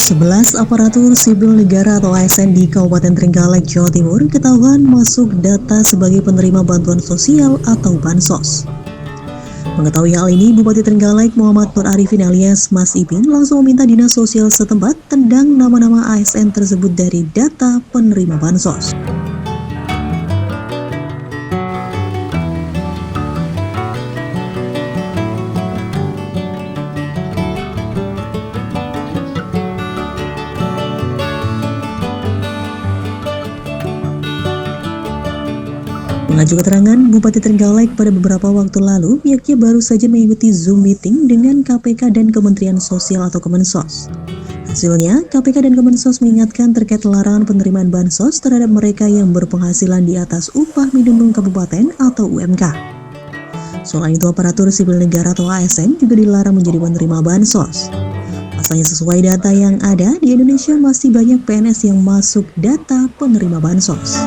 11 aparatur sipil negara atau ASN di Kabupaten Trenggalek, Jawa Timur ketahuan masuk data sebagai penerima bantuan sosial atau Bansos. Mengetahui hal ini, Bupati Trenggalek Muhammad Nur Arifin alias Mas Ipin langsung meminta dinas sosial setempat tendang nama-nama ASN tersebut dari data penerima Bansos. Mengacu keterangan Bupati Trenggalek pada beberapa waktu lalu, pihaknya baru saja mengikuti Zoom meeting dengan KPK dan Kementerian Sosial atau Kemensos. Hasilnya, KPK dan Kemensos mengingatkan terkait larangan penerimaan Bansos terhadap mereka yang berpenghasilan di atas upah minimum kabupaten atau UMK. Selain itu, aparatur sipil negara atau ASN juga dilarang menjadi penerima Bansos. Pasalnya sesuai data yang ada, di Indonesia masih banyak PNS yang masuk data penerima Bansos.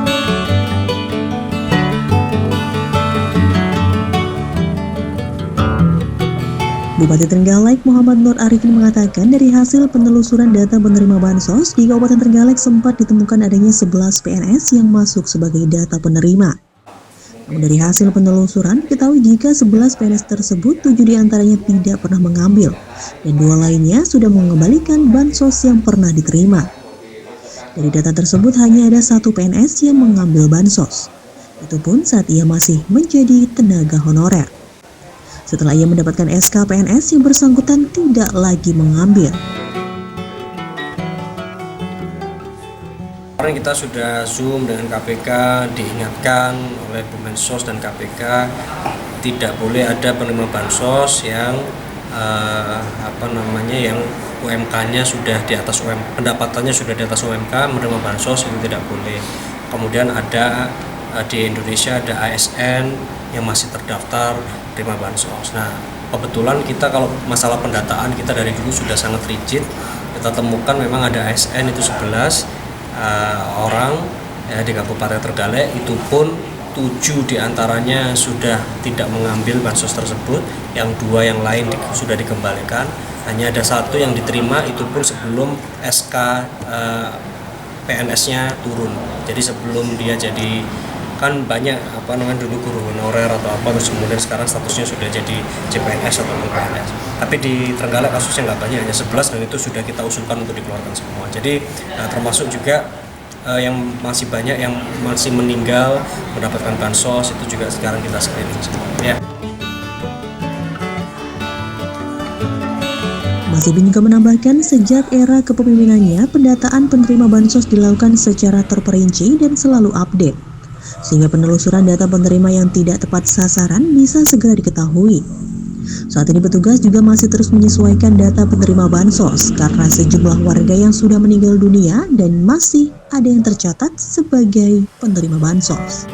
Bupati Trenggalek Muhammad Nur Arifin mengatakan dari hasil penelusuran data penerima Bansos di Kabupaten Trenggalek sempat ditemukan adanya 11 PNS yang masuk sebagai data penerima. Namun dari hasil penelusuran, diketahui jika 11 PNS tersebut 7 diantaranya tidak pernah mengambil dan 2 lainnya sudah mengembalikan Bansos yang pernah diterima. Dari data tersebut hanya ada 1 PNS yang mengambil Bansos. Itu pun saat ia masih menjadi tenaga honorer. Setelah ia mendapatkan SK PNS, yang bersangkutan tidak lagi mengambil. Kemarin kita sudah Zoom dengan KPK, diingatkan oleh Kemensos dan KPK tidak boleh ada penerima Bansos yang yang UMK-nya sudah di atas pendapatannya sudah di atas UMK, menerima Bansos itu tidak boleh. Kemudian ada di Indonesia ada ASN yang masih terdaftar terima Bansos. Nah, kebetulan kita kalau masalah pendataan kita dari dulu sudah sangat rigid. Kita temukan memang ada ASN itu 11 orang ya, di Kabupaten Trenggalek, itu pun 7 diantaranya sudah tidak mengambil Bansos tersebut, yang 2 yang lain sudah dikembalikan. Hanya ada 1 yang diterima, itu pun sebelum SK PNS-nya turun. Jadi sebelum dia jadi, kan banyak dulu guru honorer atau apa, terus kemudian sekarang statusnya sudah jadi CPNS atau PNS. Tapi di Trenggalek kasusnya nggak banyak, hanya 11 dan itu sudah kita usulkan untuk dikeluarkan semua. Jadi termasuk juga yang masih banyak yang masih meninggal mendapatkan Bansos, itu juga sekarang kita screening semua ya. Mas Ipin juga menambahkan sejak era kepemimpinannya, pendataan penerima Bansos dilakukan secara terperinci dan selalu update, sehingga penelusuran data penerima yang tidak tepat sasaran bisa segera diketahui. Saat ini petugas juga masih terus menyesuaikan data penerima Bansos karena sejumlah warga yang sudah meninggal dunia dan masih ada yang tercatat sebagai penerima Bansos.